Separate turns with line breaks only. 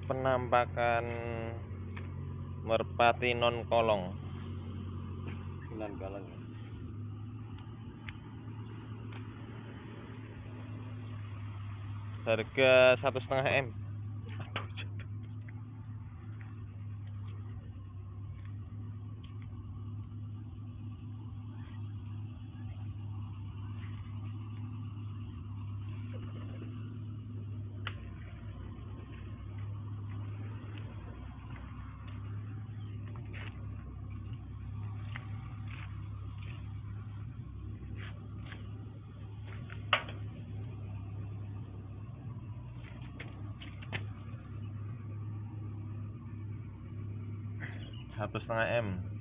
Penampakan merpati non kolong.
Non kolong.
Harga 1,5 M. Satu setengah M.